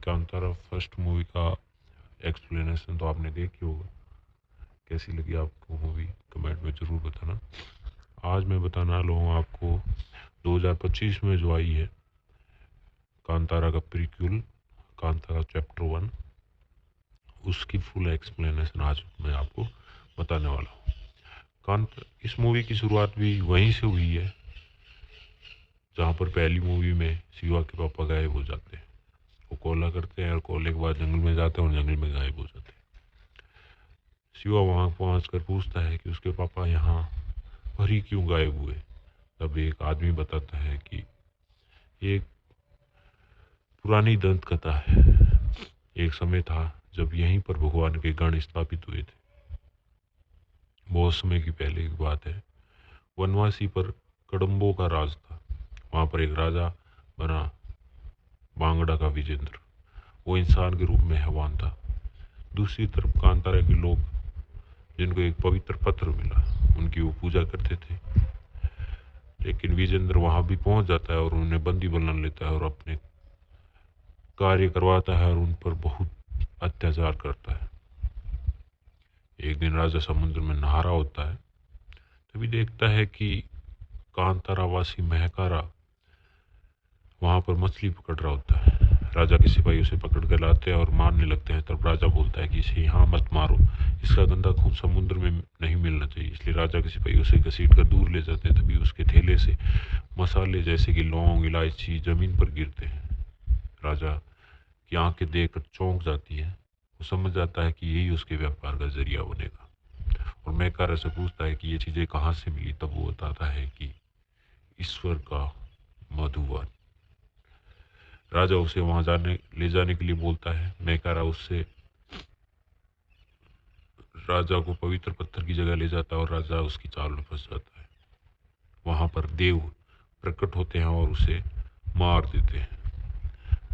Kantara first movie का explanation तो आपने देखी होगा। कैसी लगी आपको मूवी कमेंट में ज़रूर बताना। आज मैं बताने वाला हूँ आपको 2025 में जो आई है कांतारा का प्रीक्वल कांतारा चैप्टर 1, उसकी फुल एक्सप्लेनेशन आज मैं आपको बताने वाला हूँ। इस मूवी की शुरुआत भी वहीं से हुई है जहाँ पर पहली मूवी में शिवा के पापा गायब हो जाते हैं। वो कॉला करते हैं और कॉले के बाद जंगल में जाते हैं और जंगल में गायब हो जाते हैं। शिवा वहाँ पहुँच कर पूछता है कि उसके पापा यहाँ पर ही क्यों गायब हुए। तब एक आदमी बताता है कि एक पुरानी दंत कथा है। एक समय था जब यहीं पर भगवान के गण स्थापित हुए थे। बहुत समय की पहले की बात है। वनवासी पर कड़म्बों का राज था। वहाँ पर एक राजा बना बांगड़ा का विजेंद्र। वो इंसान के रूप में हैवान था। दूसरी तरफ कांतारा के लोग जिनको एक पवित्र पत्र मिला, उनकी वो पूजा करते थे। लेकिन विजेंद्र वहाँ भी पहुँच जाता है और उन्हें बंदी बना लेता है और अपने कार्य करवाता है और उन पर बहुत अत्याचार करता है। एक दिन राजा समुद्र में नहा रहा होता है, तभी देखता है कि कांतारावासी महकारा वहाँ पर मछली पकड़ रहा होता है। राजा के सिपाही उसे पकड़ कर लाते हैं और मारने लगते हैं। तब राजा बोलता है कि इसे यहाँ मत मारो, इसका गंदा खून समुद्र में नहीं मिलना चाहिए। इसलिए राजा के सिपाही उसे घसीट कर दूर ले जाते हैं। तभी उसके थैले से मसाले जैसे कि लौंग इलायची जमीन पर गिरते हैं। राजा की आंखें देखकर चौंक जाती है। वो समझ जाता है कि यही उसके व्यापार का जरिया बनेगा और महकारा से पूछता है कि ये चीज़ें कहाँ से मिली। तब वो बताता है कि ईश्वर का मधुवन। राजा उसे वहां ले जाने के लिए बोलता है। महकारा उससे राजा को पवित्र पत्थर की जगह ले जाता है और राजा उसकी चाल में फंस जाता है। वहां पर देव प्रकट होते हैं और उसे मार देते हैं।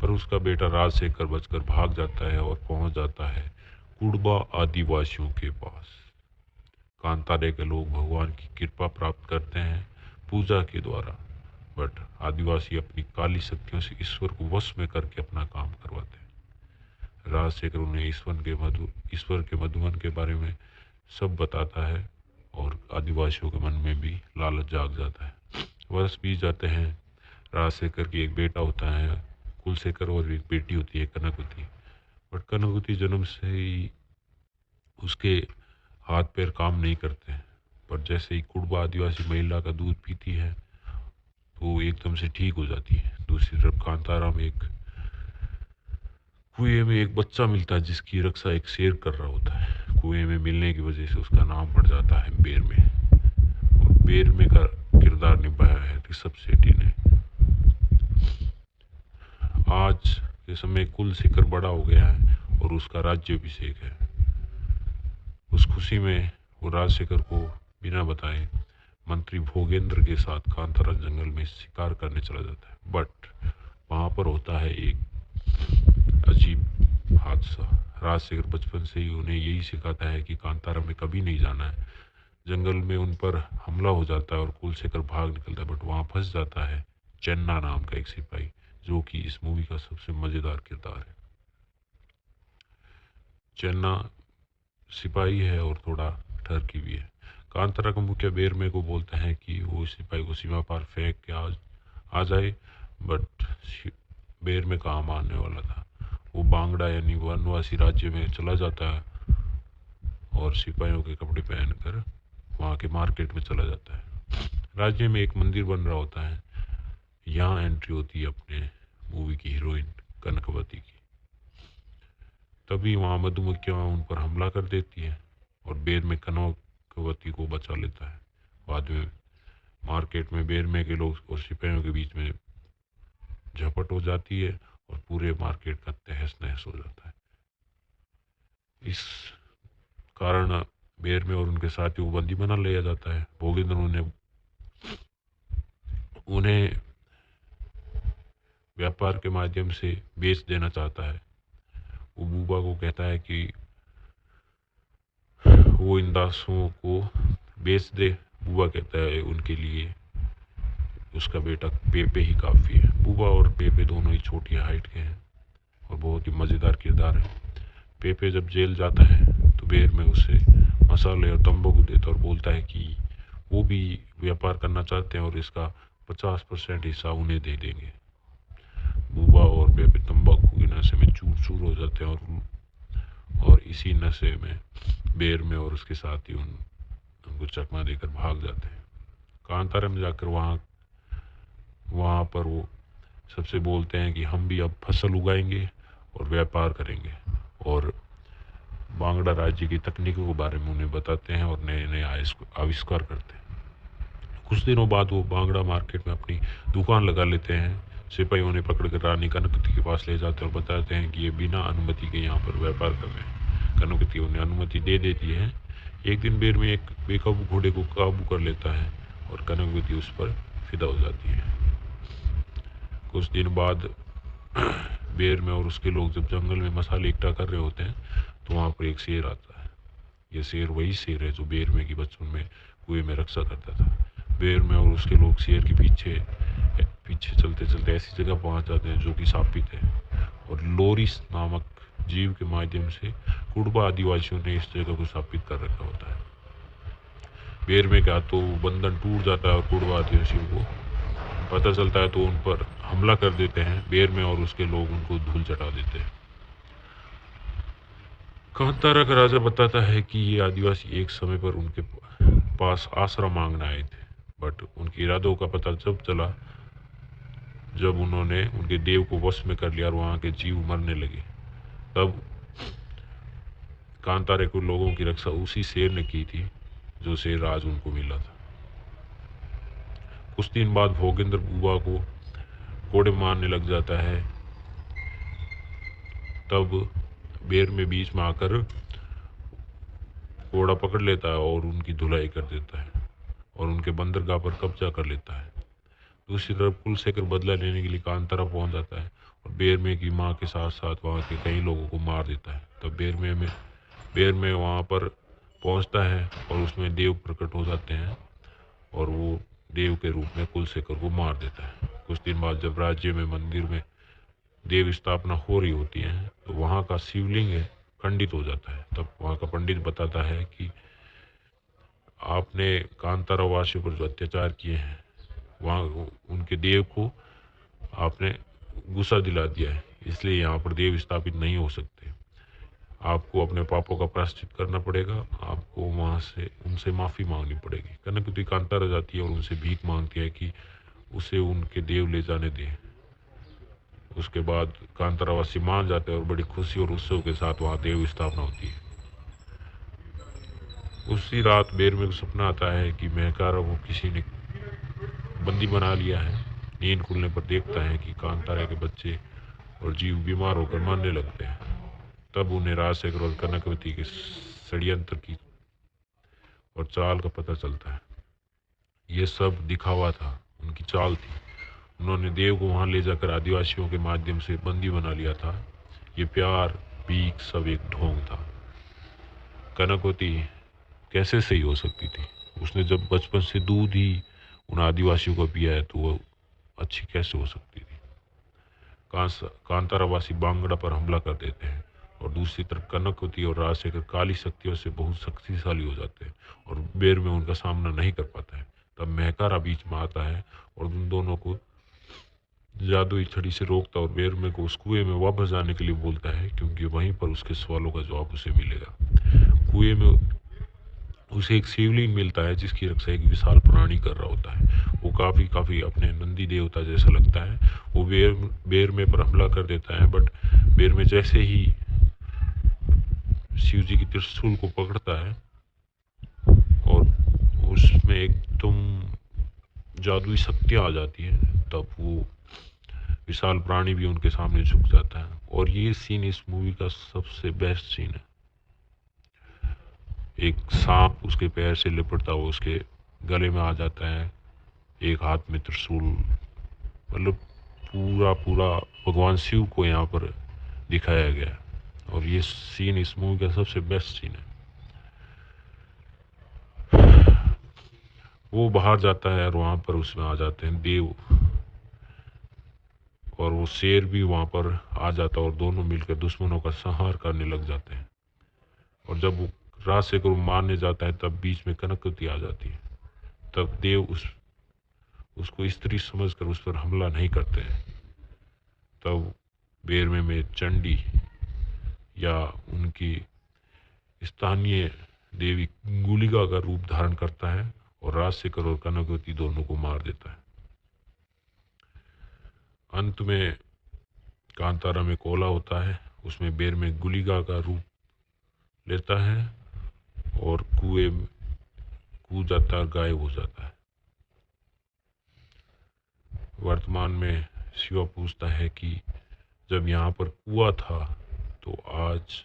पर उसका बेटा राजशेखर बचकर भाग जाता है और पहुंच जाता है कुड़बा आदिवासियों के पास। कांतारे के लोग भगवान की कृपा प्राप्त करते हैं पूजा के द्वारा, बट आदिवासी अपनी काली शक्तियों से ईश्वर को वश में करके अपना काम करवाते हैं। राजशेखर उन्हें ईश्वर के मधुबन के बारे में सब बताता है और आदिवासियों के मन में भी लालच जाग जाता है। वर्ष बीत जाते हैं। राजशेखर की एक बेटा होता है कुलशेखर और एक बेटी होती है कनकवती। बट कनकवती जन्म से ही उसके हाथ पैर काम नहीं करते हैं। पर जैसे ही कुड़बा आदिवासी महिला का दूध पीती है तो वो एकदम से ठीक हो जाती है। दूसरी तरफ कांतारा में एक कुएं में एक बच्चा मिलता है जिसकी रक्षा एक शेर कर रहा होता है। कुएं में मिलने की वजह से उसका नाम पड़ जाता है बेर में, और बेर में का किरदार निभाया है ऋषभ शेट्टी ने। आज के समय कुल शिखर बड़ा हो गया है और उसका राज्याभिषेक है। उस खुशी में वो राजशेखर को बिना बताए मंत्री भोगेंद्र के साथ कांतारा जंगल में शिकार करने चला जाता है। बट वहां पर होता है एक अजीब हादसा। राजशेखर बचपन से ही उन्हें यही सिखाता है कि कांतारा में कभी नहीं जाना है। जंगल में उन पर हमला हो जाता है और कुलशेखर भाग निकलता है, बट वहां फंस जाता है चन्ना नाम का एक सिपाही, जो कि इस मूवी का सबसे मजेदार किरदार है। चन्ना सिपाही है और थोड़ा ठरकी भी है। कांतारा का मुखिया बेरमे को बोलता है कि वो सिपाही को सीमा पार फेंक के आ जाए, बट बेरमे काम आने वाला था। वो बांगड़ा यानी वनवासी राज्य में चला जाता है और सिपाहियों के कपड़े पहनकर वहाँ के मार्केट में चला जाता है। राज्य में एक मंदिर बन रहा होता है। यहाँ एंट्री होती है अपने मूवी की हीरोइन कनकवती की। तभी वहाँ मधुमक्खियाँ उन पर हमला कर देती है और बेर में कनकवती को बचा लेता है। बाद में मार्केट में बेरमे के लोग और सिपाहियों के बीच में झपट हो जाती है और पूरे मार्केट का तहस नहस हो जाता है। इस कारण बेरमे और उनके साथियों को बंदी बना लिया जाता है। भोगेंद्र उन्हें व्यापार के माध्यम से बेच देना चाहता है। वो बूबा को कहता है कि वो इन दासों को बेच दे। बूबा कहता है उनके लिए उसका बेटा पेपे ही काफ़ी है। बूबा और पेपे दोनों ही छोटी हाइट के हैं और बहुत ही मज़ेदार किरदार है। पेपे जब जेल जाता है तो बेर में उसे मसाले और तंबाकू देता है और बोलता है कि वो भी व्यापार करना चाहते हैं और इसका 50% हिस्सा उन्हें दे देंगे। बूबा और पेपे तंबाकू के नशे में चूर चूर हो जाते हैं और इसी नशे में बेर में और उसके साथी उनको चकमा देकर भाग जाते हैं। कांतारा में जाकर वहाँ पर वो सबसे बोलते हैं कि हम भी अब फसल उगाएंगे और व्यापार करेंगे और बांगड़ा राज्य की तकनीकों के बारे में उन्हें बताते हैं और नए नए आविष्कार करते हैं। कुछ दिनों बाद वो बांगड़ा मार्केट में अपनी दुकान लगा लेते हैं। सिपाही उन्हें पकड़कर रानी कनकती के पास ले जाते हैं और बताते हैं कि ये बिना अनुमति के यहाँ पर व्यापार कर रहे हैं। कनकती उन्हें अनुमति दे देती है। एक दिन बेर में एक बेकाबू घोड़े को काबू कर लेता है और कनकती उस पर फिदा हो जाती है। कुछ दिन बाद बेर में और उसके लोग जब जंगल में मसाले इकट्ठा कर रहे होते हैं तो वहाँ पर एक शेर आता है। ये शेर वही शेर है जो बेर में की बचपन में कुएं में रक्षा करता था। बेर में और उसके लोग शेर के पीछे पीछे चलते चलते ऐसी जगह पहुँच जाते हैं जो कि शापित है और लोरिस नामक जीव के माध्यम से कुड़बा आदिवासियों ने इस जगह को स्थापित कर रखा होता है। बेर में क्या तो बंधन टूट जाता है और कुड़बा आदिवासियों को पता चलता है तो उन पर हमला कर देते हैं। बेर में और उसके लोग उनको धूल चटा देते हैं। कांतारा का राजा बताता है कि ये आदिवासी एक समय पर उनके पास आसरा मांगने आए थे, बट उनके इरादों का पता जब चला जब उन्होंने उनके देव को वश में कर लिया और वहाँ के जीव मरने लगे। तब कांतारे को लोगों की रक्षा उसी शेर ने की थी जो शेर आज उनको मिला था। कुछ दिन बाद भोगेंद्र बुआ को कोड़े मारने लग जाता है। तब बेर में बीच में आकर कोड़ा पकड़ लेता है और उनकी धुलाई कर देता है और उनके बंदरगाह पर कब्जा कर लेता है। दूसरी तरफ कुलशेखर बदला लेने के लिए कांतारा पहुंच जाता है और बेर में की माँ के साथ साथ वहाँ के कई लोगों को मार देता है। तब बेर में वहाँ पर पहुंचता है और उसमें देव प्रकट हो जाते हैं और वो देव के रूप में कुलशेखर को मार देता है। कुछ दिन बाद जब राज्य में मंदिर में देव स्थापना हो रही होती है तो वहाँ का शिवलिंग है खंडित हो जाता है। तब वहाँ का पंडित बताता है कि आपने कांतारा वासियों पर जो अत्याचार किए हैं वहाँ उनके देव को आपने गुस्सा दिला दिया है, इसलिए यहाँ पर देव स्थापित नहीं हो सकते। आपको अपने पापों का प्रायश्चित करना पड़ेगा। आपको वहाँ से उनसे माफ़ी मांगनी पड़ेगी। कनकती कांतारा जाती है और उनसे भीख मांगती है कि उसे उनके देव ले जाने दें। उसके बाद कांतारावासी मान जाते हैं और बड़ी खुशी और उत्सव के साथ वहाँ देव स्थापना होती है। उसी रात बेर में सपना आता है कि महकारा को किसी ने बंदी बना लिया है। नींद खुलने पर देखता है कि कांतारा के बच्चे और जीव बीमार होकर मरने लगते हैं। तब उन्हें राजशेखर और कनकवती के षड्यंत्र की और चाल का पता चलता है। ये सब दिखावा था, उनकी चाल थी। उन्होंने देव को वहां ले जाकर आदिवासियों के माध्यम से बंदी बना लिया था। ये प्यार भीख सब एक ढोंग था। कनकवती कैसे सही हो सकती थी? उसने जब बचपन से दूध ही उन आदिवासियों को पिया है तो वो अच्छी कैसे हो सकती थी? कांतारावासी बांगड़ा पर हमला कर देते हैं और दूसरी तरफ कनकवती और राजशेखर काली शक्तियों से बहुत शक्तिशाली हो जाते हैं और बेर में उनका सामना नहीं कर पाता है। तब महकारा बीच में आता है और उन दोनों को जादुई छड़ी से रोकता और बेर में को उस कुएं में वापस जाने के लिए बोलता है, क्योंकि वहीं पर उसके सवालों का जवाब उसे मिलेगा। कुएं में उसे एक शिवलिंग मिलता है जिसकी रक्षा एक विशाल प्राणी कर रहा होता है। वो काफ़ी अपने नंदी देवता जैसा लगता है। वो बेर में पर हमला कर देता है, बट बेर में जैसे ही शिव जी की त्रिशूल को पकड़ता है और उसमें एकदम जादुई शक्तियाँ आ जाती हैं, तब वो विशाल प्राणी भी उनके सामने झुक जाता है। और ये सीन इस मूवी का सबसे बेस्ट सीन है। एक सांप उसके पैर से लिपटता हुआ उसके गले में आ जाता है, एक हाथ में त्रिशूल। मतलब पूरा भगवान शिव को यहाँ पर दिखाया गया और ये सीन इस मूवी का सबसे बेस्ट सीन है। वो बाहर जाता है और वहाँ पर उसमें आ जाते हैं देव। और वो शेर भी वहाँ पर आ जाता है और दोनों मिलकर दुश्मनों का संहार करने लग जाते हैं। और जब वो राजशेखर को मारने जाता है तब बीच में कनकवती आ जाती है। तब देव उसको स्त्री समझकर उस पर हमला नहीं करते हैं। तब बेरमे में चंडी या उनकी स्थानीय देवी गुलिका का रूप धारण करता है और राजशेखर और कनकवती दोनों को मार देता है। अंत में कांतारा में कोला होता है, उसमें बेर में गुलिका का रूप लेता है और कुएं में कूद जाता है, गायब हो जाता है। वर्तमान में शिवा पूछता है कि जब यहाँ पर कुआं था तो आज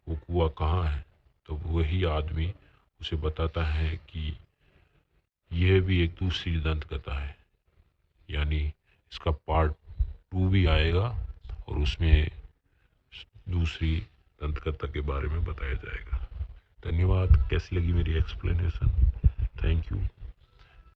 वो कुआं कहाँ है। तो वही आदमी उसे बताता है कि यह भी एक दूसरी दंत कथा है, यानी इसका पार्ट 2 भी आएगा और उसमें दूसरी दंत कथा के बारे में बताया जाएगा। धन्यवाद। कैसी लगी मेरी एक्सप्लेनेशन? Thank you.